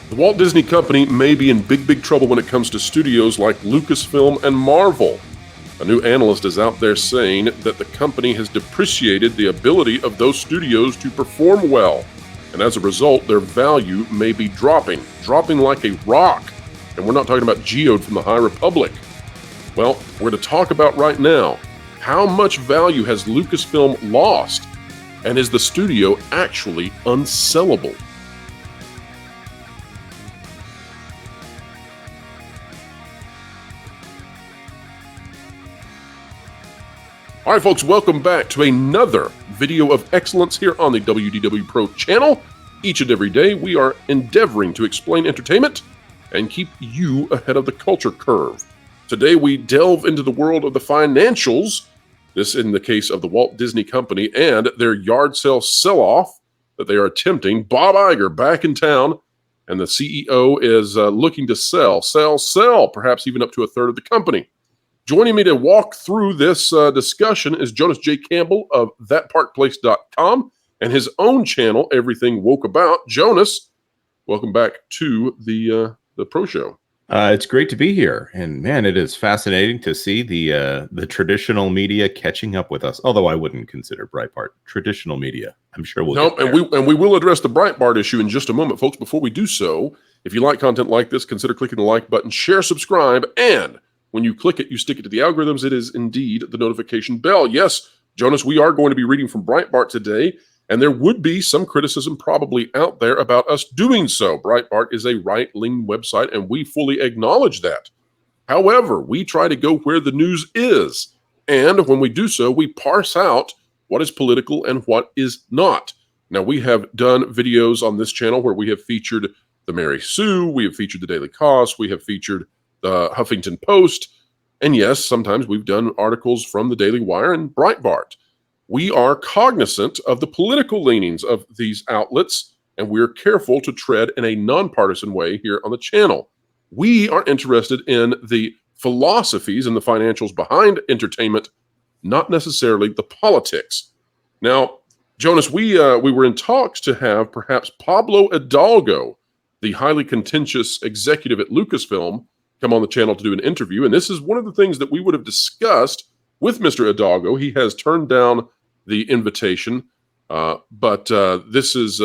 The Walt Disney Company may be in big trouble when it comes to studios like Lucasfilm and Marvel. A new analyst is out there saying that the company has depreciated the ability of those studios to perform well, and as a result, their value may be dropping like a rock. And we're not talking about Geode from the High Republic. Well, we're to talk about right now, how much value has Lucasfilm lost, and is the studio actually unsellable? All right, folks, welcome back to another video of excellence here on the WDW Pro channel. Each and every day, we are endeavoring to explain entertainment and keep you ahead of the culture curve. Today, we delve into the world of the financials, this in the case of the Walt Disney Company and their yard sale sell-off that they are attempting. Bob Iger back in town, and the CEO is looking to sell, perhaps even up to a third of the company. Joining me to walk through this discussion is Jonas J. Campbell of thatparkplace.com and his own channel, Everything Woke About. Jonas, welcome back to the Pro Show. It's great to be here, and man, it is fascinating to see the traditional media catching up with us. Although I wouldn't consider Breitbart traditional media. I'm sure we'll. No, and we will address the Breitbart issue in just a moment, folks. Before we do so, if you like content like this, consider clicking the like button, share, subscribe, and when you click it, you stick it to the algorithms. It is indeed the notification bell. Yes, Jonas, we are going to be reading from Breitbart today, and there would be some criticism probably out there about us doing so. Breitbart is a right-leaning website, and we fully acknowledge that. However, we try to go where the news is, and when we do so, we parse out what is political and what is not. Now, we have done videos on this channel where we have featured the Mary Sue, we have featured the Daily Kos, we have featured the Huffington Post, and yes, sometimes we've done articles from the Daily Wire and Breitbart. We are cognizant of the political leanings of these outlets, and we're careful to tread in a nonpartisan way here on the channel. We are interested in the philosophies and the financials behind entertainment, not necessarily the politics. Now, Jonas, we were in talks to have perhaps Pablo Hidalgo, the highly contentious executive at Lucasfilm, come on the channel to do an interview, and this is one of the things that we would have discussed with Mr. Hidalgo. He has turned down the invitation, but this is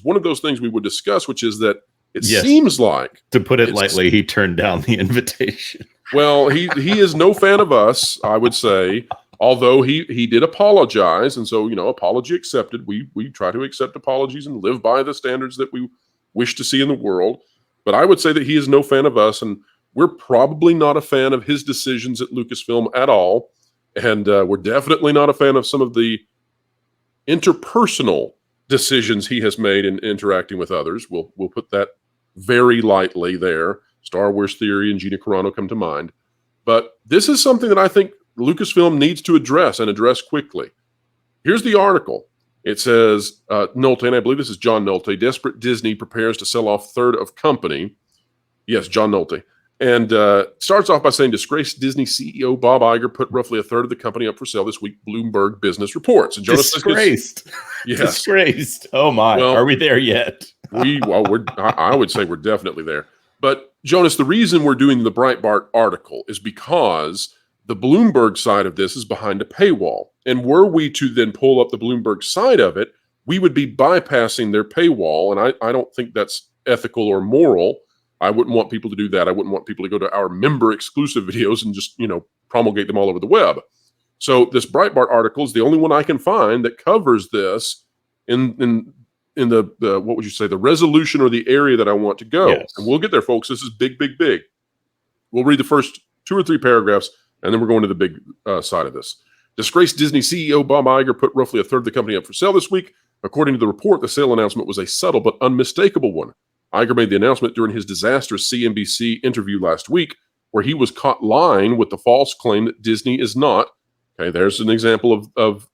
one of those things we would discuss, which is that it seems like, to put it lightly, he turned down the invitation. Well, he is no fan of us, I would say, although he did apologize, and so, apology accepted. We try to accept apologies and live by the standards that we wish to see in the world, but I would say that he is no fan of us, and we're probably not a fan of his decisions at Lucasfilm at all, and we're definitely not a fan of some of the interpersonal decisions he has made in interacting with others. We'll put that very lightly there. Star Wars Theory and Gina Carano come to mind. But this is something that I think Lucasfilm needs to address, and address quickly. Here's the article. It says, Nolte, and I believe this is John Nolte, desperate Disney prepares to sell off third of company. Yes, John Nolte. And starts off by saying, disgraced Disney CEO Bob Iger put roughly a third of the company up for sale this week, Bloomberg business reports. And Jonas, disgraced. Yes. Disgraced. Oh my, well, are we there yet? I would say we're definitely there. But Jonas, the reason we're doing the Breitbart article is because the Bloomberg side of this is behind a paywall. And were we to then pull up the Bloomberg side of it, we would be bypassing their paywall. And I don't think that's ethical or moral. I wouldn't want people to do that. I wouldn't want people to go to our member exclusive videos and just, promulgate them all over the web. So this Breitbart article is the only one I can find that covers this in the what would you say, the resolution or the area that I want to go. Yes. And we'll get there, folks. This is big. We'll read the first 2 or 3 paragraphs, and then we're going to the big side of this. Disgraced Disney CEO Bob Iger put roughly a third of the company up for sale this week. According to the report, the sale announcement was a subtle but unmistakable one. Iger made the announcement during his disastrous CNBC interview last week, where he was caught lying with the false claim that Disney is not. Okay, there's an example of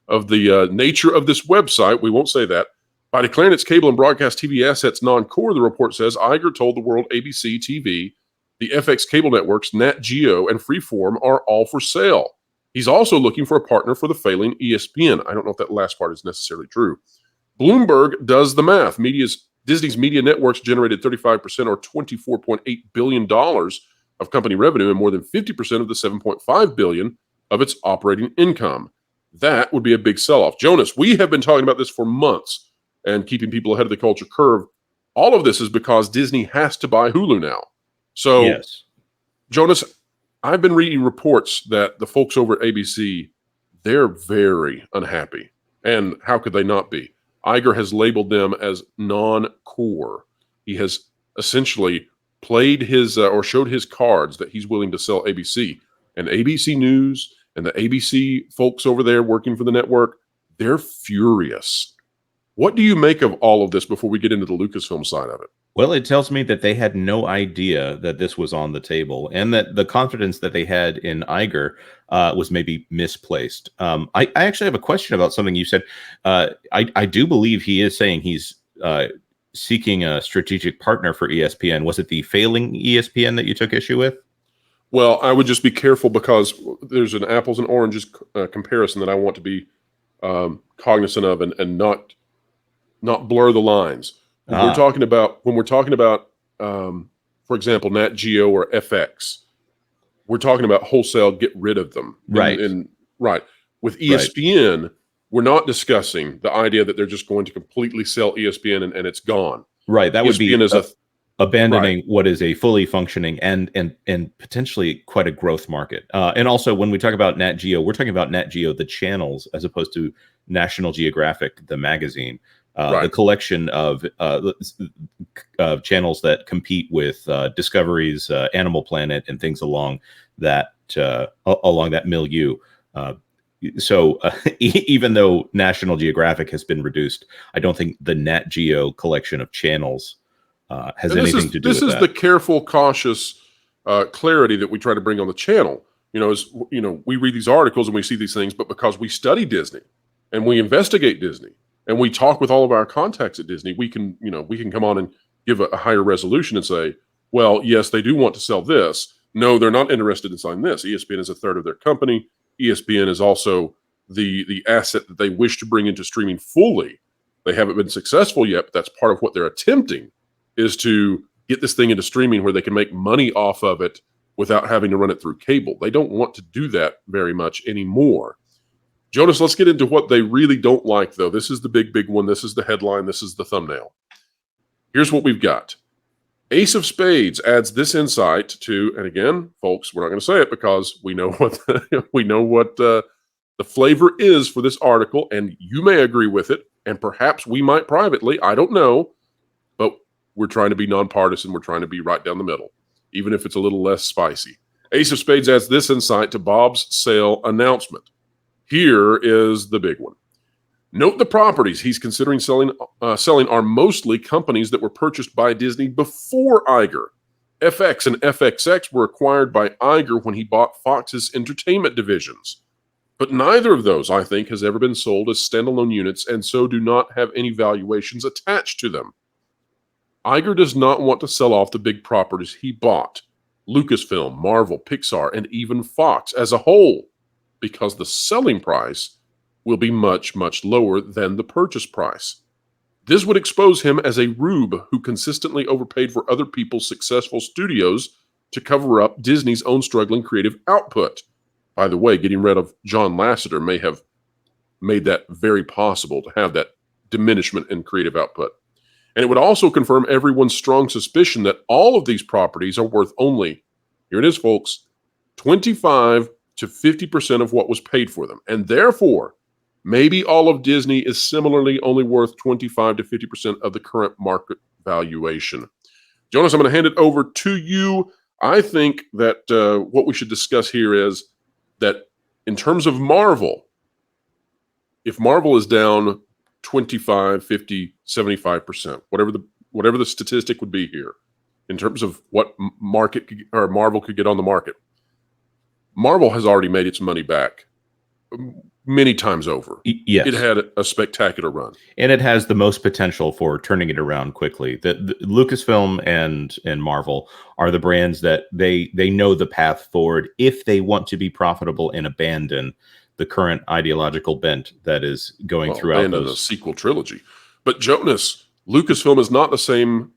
the nature of this website. We won't say that. By declaring its cable and broadcast TV assets non-core, the report says Iger told the world ABC TV, the FX cable networks, Nat Geo, and Freeform are all for sale. He's also looking for a partner for the failing ESPN. I don't know if that last part is necessarily true. Bloomberg does the math. Media's Disney's media networks generated 35% or $24.8 billion of company revenue and more than 50% of the $7.5 billion of its operating income. That would be a big sell-off. Jonas, we have been talking about this for months and keeping people ahead of the culture curve. All of this is because Disney has to buy Hulu now. So, yes, Jonas, I've been reading reports that the folks over at ABC, they're very unhappy. And how could they not be? Iger has labeled them as non-core. He has essentially played his or showed his cards that he's willing to sell ABC. And ABC News and the ABC folks over there working for the network, they're furious. What do you make of all of this before we get into the Lucasfilm side of it? Well, it tells me that they had no idea that this was on the table, and that the confidence that they had in Iger was maybe misplaced. I actually have a question about something you said. I do believe he is saying he's seeking a strategic partner for ESPN. Was it the failing ESPN that you took issue with? Well, I would just be careful because there's an apples and oranges comparison that I want to be cognizant of and not blur the lines. When we're talking about, for example, Nat Geo or FX, we're talking about wholesale, get rid of them. Right. Right. With ESPN, we're not discussing the idea that they're just going to completely sell ESPN and it's gone. Right. That would be abandoning right. what is a fully functioning and potentially quite a growth market. And also, when we talk about Nat Geo, we're talking about Nat Geo, the channels, as opposed to National Geographic, the magazine. The collection of channels that compete with Discovery's Animal Planet and things along that milieu. So even though National Geographic has been reduced, I don't think the Nat Geo collection of channels has anything to do with that. This is the careful, cautious clarity that we try to bring on the channel. We read these articles and we see these things, but because we study Disney and we investigate Disney, and we talk with all of our contacts at Disney, we can come on and give a higher resolution and say, well, yes, they do want to sell this. No, they're not interested in selling this. ESPN is a third of their company. ESPN is also the asset that they wish to bring into streaming fully. They haven't been successful yet, but that's part of what they're attempting, is to get this thing into streaming where they can make money off of it without having to run it through cable. They don't want to do that very much anymore. Jonas, let's get into what they really don't like, though. This is the big one. This is the headline. This is the thumbnail. Here's what we've got. Ace of Spades adds this insight to, and again, folks, we're not going to say it because we know what the flavor is for this article, and you may agree with it, and perhaps we might privately. I don't know, but we're trying to be nonpartisan. We're trying to be right down the middle, even if it's a little less spicy. Ace of Spades adds this insight to Bob's sale announcement. Here is the big one. Note the properties he's considering selling are mostly companies that were purchased by Disney before Iger. FX and FXX were acquired by Iger when he bought Fox's entertainment divisions. But neither of those, I think, has ever been sold as standalone units and so do not have any valuations attached to them. Iger does not want to sell off the big properties he bought, Lucasfilm, Marvel, Pixar, and even Fox as a whole, because the selling price will be much, much lower than the purchase price. This would expose him as a rube who consistently overpaid for other people's successful studios to cover up Disney's own struggling creative output. By the way, getting rid of John Lasseter may have made that very possible to have that diminishment in creative output. And it would also confirm everyone's strong suspicion that all of these properties are worth only, here it is, folks, 25 to 50% of what was paid for them. And therefore, maybe all of Disney is similarly only worth 25 to 50% of the current market valuation. Jonas, I'm going to hand it over to you. I think that what we should discuss here is that in terms of Marvel, if Marvel is down 25, 50, 75%, whatever the statistic would be here, in terms of what Marvel could get on the market, Marvel has already made its money back many times over. Yes. It had a spectacular run. And it has the most potential for turning it around quickly. The Lucasfilm and Marvel are the brands that they know the path forward if they want to be profitable and abandon the current ideological bent that is going throughout those. A sequel trilogy. But Jonas, Lucasfilm is not the same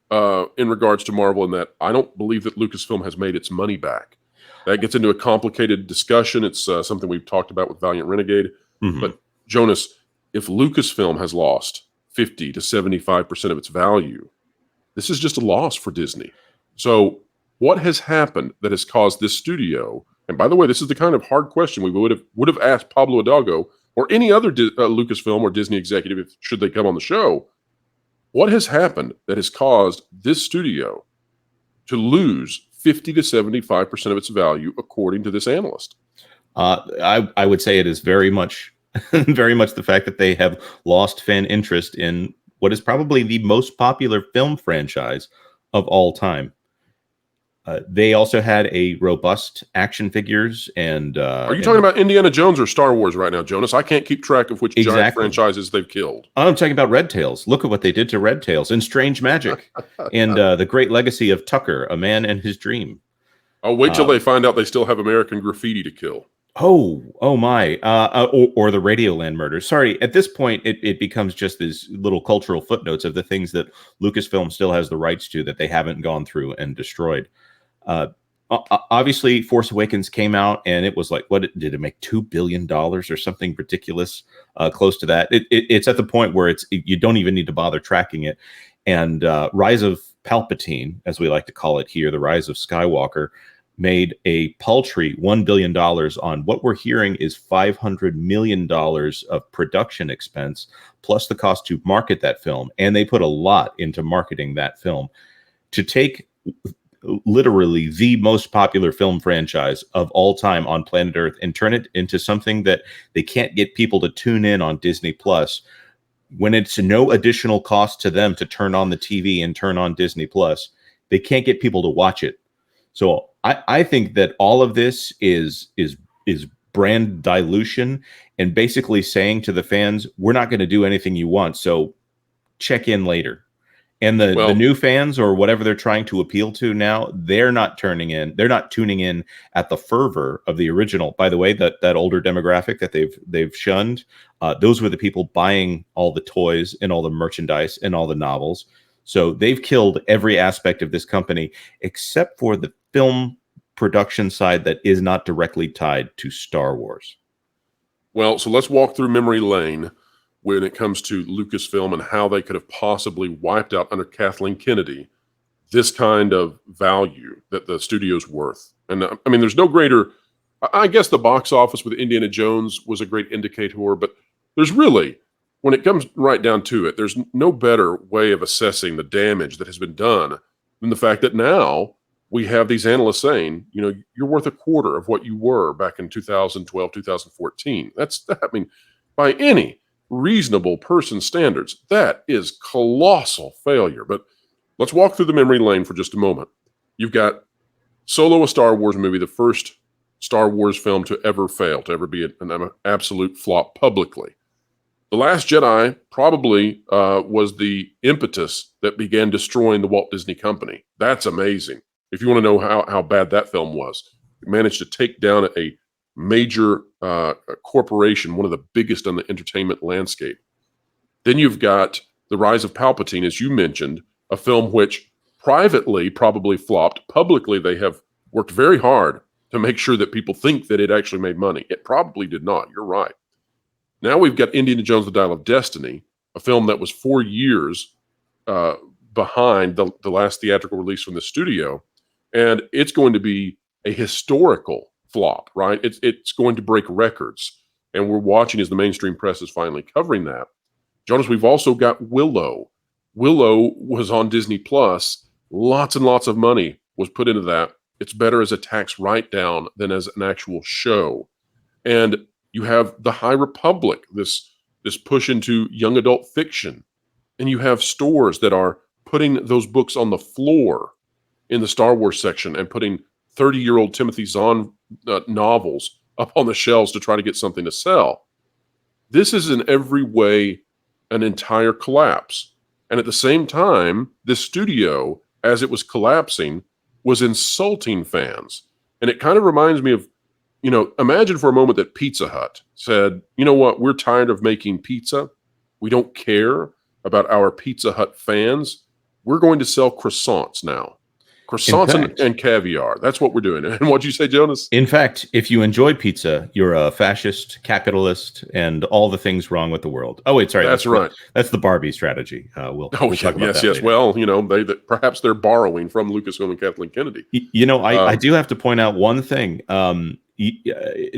in regards to Marvel in that I don't believe that Lucasfilm has made its money back. That gets into a complicated discussion. It's something we've talked about with Valiant Renegade. Mhm. But Jonas, if Lucasfilm has lost 50 to 75% of its value, this is just a loss for Disney. So what has happened that has caused this studio, and by the way, this is the kind of hard question we would have asked Pablo Hidalgo or any other Lucasfilm or Disney executive should they come on the show, what has happened that has caused this studio to lose 50 to 75% of its value, according to this analyst? I would say it is very much, very much the fact that they have lost fan interest in what is probably the most popular film franchise of all time. They also had a robust action figures and. Are you talking about Indiana Jones or Star Wars right now, Jonas? I can't keep track of which giant franchises they've killed. I'm talking about Red Tails. Look at what they did to Red Tails and Strange Magic and the great legacy of Tucker, A Man and His Dream. I'll wait till they find out they still have American Graffiti to kill. Oh my. Or the Radioland murders. Sorry, at this point, it becomes just these little cultural footnotes of the things that Lucasfilm still has the rights to that they haven't gone through and destroyed. Obviously, Force Awakens came out, and it was like, what did it make? $2 billion or something ridiculous, close to that. It's at the point where you don't even need to bother tracking it. And Rise of Palpatine, as we like to call it here, the Rise of Skywalker, made a paltry $1 billion on what we're hearing is $500 million of production expense, plus the cost to market that film. And they put a lot into marketing that film. To take literally the most popular film franchise of all time on planet Earth and turn it into something that they can't get people to tune in on Disney Plus, when it's no additional cost to them to turn on the TV and turn on Disney Plus, they can't get people to watch it. So I think that all of this is brand dilution and basically saying to the fans, we're not going to do anything you want, so check in later. And the new fans or whatever they're trying to appeal to now, they're not tuning in at the fervor of the original. By the way, that older demographic that they've shunned, those were the people buying all the toys and all the merchandise and all the novels. So they've killed every aspect of this company except for the film production side that is not directly tied to Star Wars. Well, so let's walk through memory lane when it comes to Lucasfilm and how they could have possibly wiped out under Kathleen Kennedy this kind of value that the studio's worth. And I mean, there's no greater, I guess the box office with Indiana Jones was a great indicator, but there's really, when it comes right down to it, there's no better way of assessing the damage that has been done than the fact that now we have these analysts saying, you know, you're worth a quarter of what you were back in 2012, 2014. I mean, by any reasonable person standards, that is colossal failure. But let's walk through the memory lane for just a moment. You've got Solo, a Star Wars movie, the first Star Wars film to ever fail, to ever be an absolute flop publicly. The Last Jedi probably was the impetus that began destroying the Walt Disney Company. That's amazing. If you want to know how bad that film was, it managed to take down a major corporation, one of the biggest on the entertainment landscape. Then you've got The Rise of Palpatine, as you mentioned, a film which privately probably flopped. Publicly, they have worked very hard to make sure that people think that it actually made money. It probably did not. You're right. Now we've got Indiana Jones, The Dial of Destiny, a film that was 4 years behind the last theatrical release from the studio. And it's going to be a historical flop, right? It's going to break records. And we're watching as the mainstream press is finally covering that. Jonas, we've also got Willow. Willow was on Disney Plus. Lots and lots of money was put into that. It's better as a tax write-down than as an actual show. And you have The High Republic, this push into young adult fiction. And you have stores that are putting those books on the floor in the Star Wars section and putting 30-year-old Timothy Zahn novels up on the shelves to try to get something to sell. This is in every way an entire collapse. And at the same time, this studio, as it was collapsing, was insulting fans. And it kind of reminds me of, you know, imagine for a moment that Pizza Hut said, you know what, we're tired of making pizza. We don't care. about our Pizza Hut fans. We're going to sell croissants now. Croissants and caviar. That's what we're doing. And what'd you say, Jonas? In fact, if you enjoy pizza, you're a fascist, capitalist, and all the things wrong with the world. Oh, wait, sorry. That's right. That's the Barbie strategy. We'll talk about that later. Well, perhaps they're borrowing from Lucasfilm and Kathleen Kennedy. I do have to point out one thing.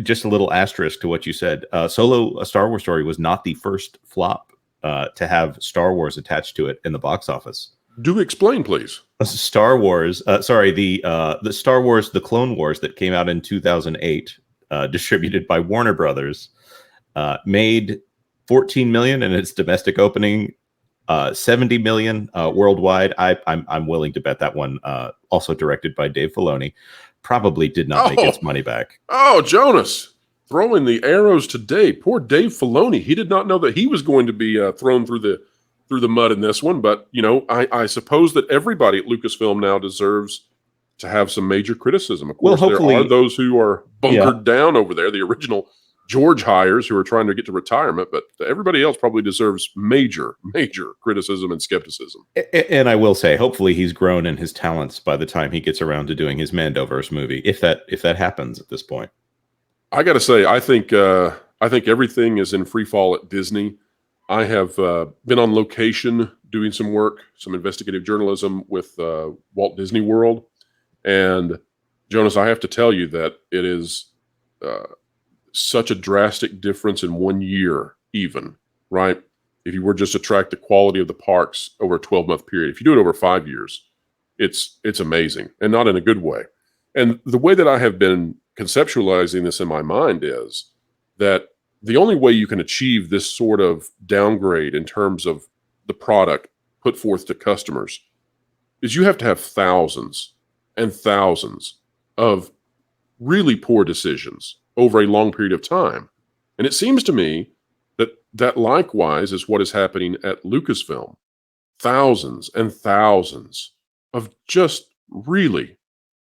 Just a little asterisk to what you said. Solo: A Star Wars Story was not the first flop to have Star Wars attached to it in the box office. Do explain, please. Star Wars, the Star Wars: The Clone Wars that came out in 2008, distributed by Warner Brothers, made 14 million in its domestic opening, 70 million worldwide. I'm willing to bet that one, also directed by Dave Filoni, probably did not make its money back. Oh, Jonas, throwing the arrows today. Poor Dave Filoni. He did not know that he was going to be thrown through the mud in this one. But, I suppose that everybody at Lucasfilm now deserves to have some major criticism. Of course, there are those who are bunkered down over there, the original George hires who are trying to get to retirement, but everybody else probably deserves major criticism and skepticism. And I will say, hopefully he's grown in his talents by the time he gets around to doing his Mandoverse movie, if that happens at this point. I got to say, I think everything is in free fall at Disney. I have been on location doing some work, some investigative journalism with Walt Disney World. And Jonas, I have to tell you that it is such a drastic difference in 1 year, even, right? If you were just to track the quality of the parks over a 12-month period, if you do it over 5 years, it's amazing, and not in a good way. And the way that I have been conceptualizing this in my mind is that the only way you can achieve this sort of downgrade in terms of the product put forth to customers is you have to have thousands and thousands of really poor decisions over a long period of time. And it seems to me that likewise is what is happening at Lucasfilm. Thousands and thousands of just really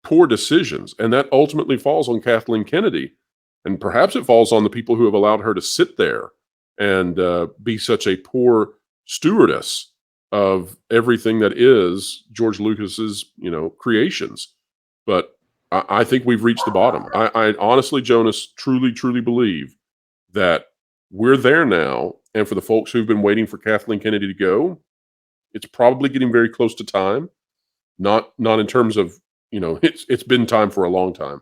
poor decisions. And that ultimately falls on Kathleen Kennedy. And perhaps it falls on the people who have allowed her to sit there and be such a poor stewardess of everything that is George Lucas's, creations. But I think we've reached the bottom. I honestly, Jonas, truly believe that we're there now. And for the folks who've been waiting for Kathleen Kennedy to go, it's probably getting very close to time. Not in terms of, it's been time for a long time.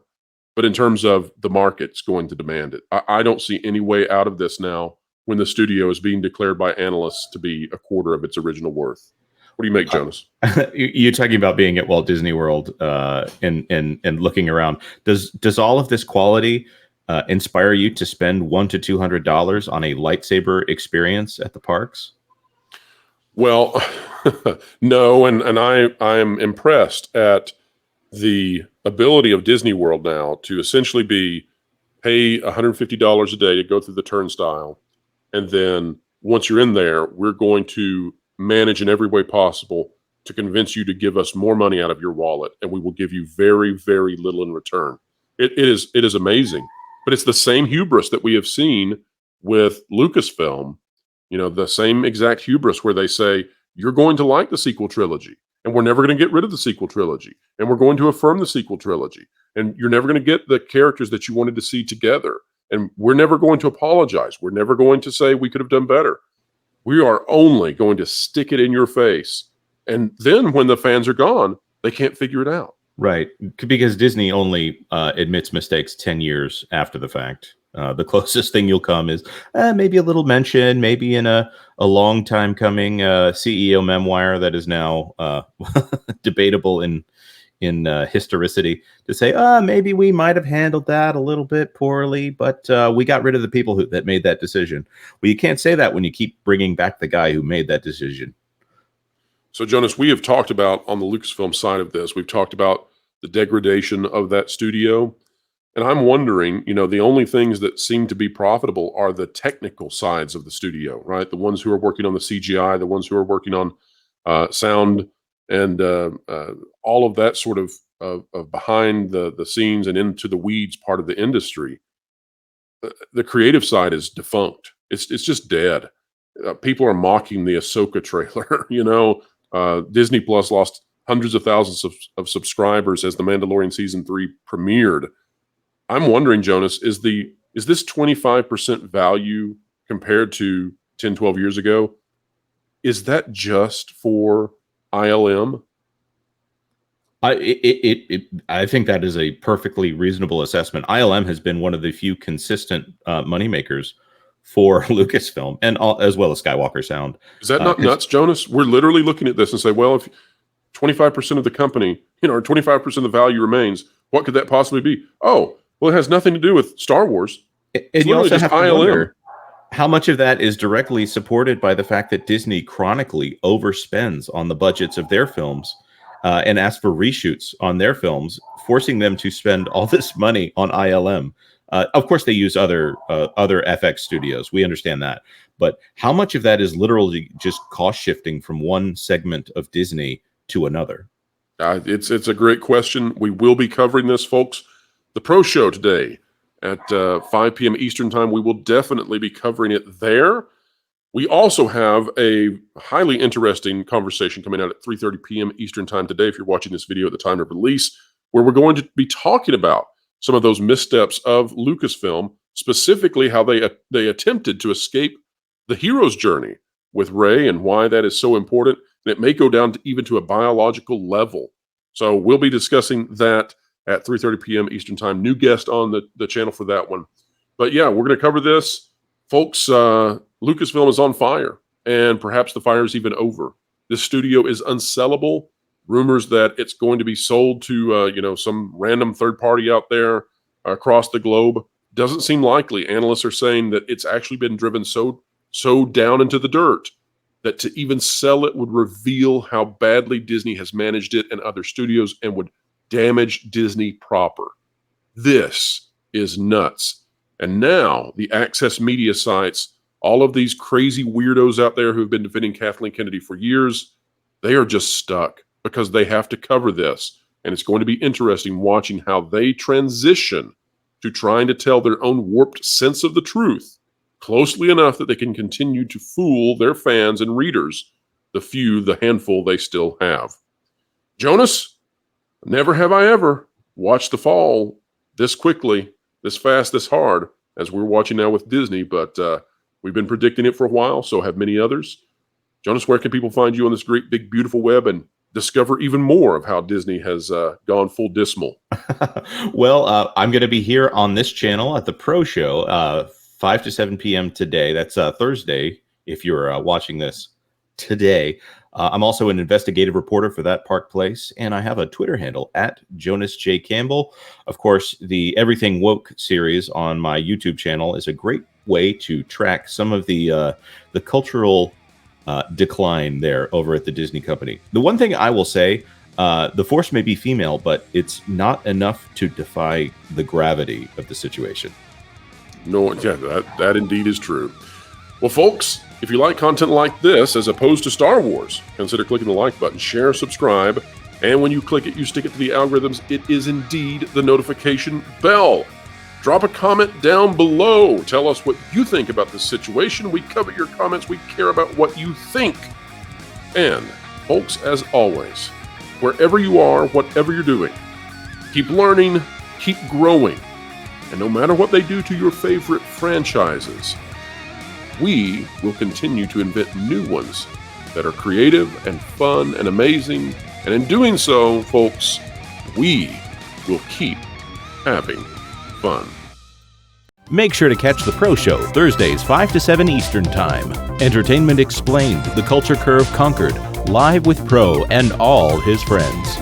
But in terms of the market's going to demand it. I don't see any way out of this now when the studio is being declared by analysts to be a quarter of its original worth. What do you make, Jonas? You're talking about being at Walt Disney World and looking around. Does all of this quality inspire you to spend $100 to $200 on a lightsaber experience at the parks? Well, no, and I am impressed at the ability of Disney World now to essentially pay $150 a day to go through the turnstile. And then once you're in there, we're going to manage in every way possible to convince you to give us more money out of your wallet. And we will give you very, very little in return. It is amazing, but it's the same hubris that we have seen with Lucasfilm, the same exact hubris where they say, you're going to like the sequel trilogy. And we're never going to get rid of the sequel trilogy. And we're going to affirm the sequel trilogy. And you're never going to get the characters that you wanted to see together. And we're never going to apologize. We're never going to say we could have done better. We are only going to stick it in your face. And then when the fans are gone, they can't figure it out. Right. Because Disney only admits mistakes 10 years after the fact. The closest thing you'll come is maybe a little mention, maybe in a long time coming CEO memoir that is now debatable in historicity, to say, maybe we might have handled that a little bit poorly, but we got rid of the people that made that decision. Well, you can't say that when you keep bringing back the guy who made that decision. So, Jonas, we have talked about on the Lucasfilm side of this, we've talked about the degradation of that studio. And I'm wondering, the only things that seem to be profitable are the technical sides of the studio, right? The ones who are working on the CGI, the ones who are working on sound and all of that sort of behind the scenes and into the weeds part of the industry. The creative side is defunct. It's just dead. people are mocking the Ahsoka trailer. Disney Plus lost hundreds of thousands of subscribers as the Mandalorian season 3 premiered. I'm wondering, Jonas, is this 25% value compared to 10, 12 years ago? Is that just for ILM? I think that is a perfectly reasonable assessment. ILM has been one of the few consistent moneymakers for Lucasfilm, and as well as Skywalker Sound. Is that not nuts, Jonas? We're literally looking at this and say, well, if 25% of the company, or 25% of the value remains, what could that possibly be? Oh, well, it has nothing to do with Star Wars. And you also have to wonder how much of that is directly supported by the fact that Disney chronically overspends on the budgets of their films and asks for reshoots on their films, forcing them to spend all this money on ILM. Of course, they use other FX studios. We understand that. But how much of that is literally just cost shifting from one segment of Disney to another? It's a great question. We will be covering this, folks. The Pro Show today at 5 p.m. Eastern Time. We will definitely be covering it there. We also have a highly interesting conversation coming out at 3:30 p.m. Eastern Time today, if you're watching this video at the time of release, where we're going to be talking about some of those missteps of Lucasfilm, specifically how they attempted to escape the hero's journey with Rey and why that is so important. And it may go down even to a biological level. So we'll be discussing that at 3:30 p.m. Eastern Time. New guest on the channel for that one. But yeah, we're going to cover this. Folks, Lucasfilm is on fire, and perhaps the fire is even over. This studio is unsellable. Rumors that it's going to be sold to some random third party out there across the globe doesn't seem likely. Analysts are saying that it's actually been driven so down into the dirt that to even sell it would reveal how badly Disney has managed it and other studios and would damage Disney proper. This is nuts. And now the access media sites, all of these crazy weirdos out there who have been defending Kathleen Kennedy for years, they are just stuck because they have to cover this. And it's going to be interesting watching how they transition to trying to tell their own warped sense of the truth closely enough that they can continue to fool their fans and readers, the handful they still have. Jonas, never have I ever watched the fall this quickly, this fast, this hard, as we're watching now with Disney, but we've been predicting it for a while, so have many others. Jonas, where can people find you on this great, big, beautiful web and discover even more of how Disney has gone full dismal? Well, I'm going to be here on this channel at the Pro Show, 5 to 7 p.m. today. That's Thursday, if you're watching this today. I'm also an investigative reporter for that Park Place, and I have a Twitter handle at Jonas J. Campbell. Of course, the Everything Woke series on my YouTube channel is a great way to track some of the cultural decline there over at the Disney company. The one thing I will say, the Force may be female, but it's not enough to defy the gravity of the situation. No, yeah, that indeed is true. Well, folks, if you like content like this, as opposed to Star Wars, consider clicking the like button, share, subscribe, and when you click it, you stick it to the algorithms. It is indeed the notification bell. Drop a comment down below. Tell us what you think about this situation. We covet your comments. We care about what you think. And, folks, as always, wherever you are, whatever you're doing, keep learning, keep growing. And no matter what they do to your favorite franchises, we will continue to invent new ones that are creative and fun and amazing. And in doing so, folks, we will keep having fun. Make sure to catch the Pro Show Thursdays 5 to 7 Eastern Time. Entertainment Explained, The Culture Curve Conquered, live with Pro and all his friends.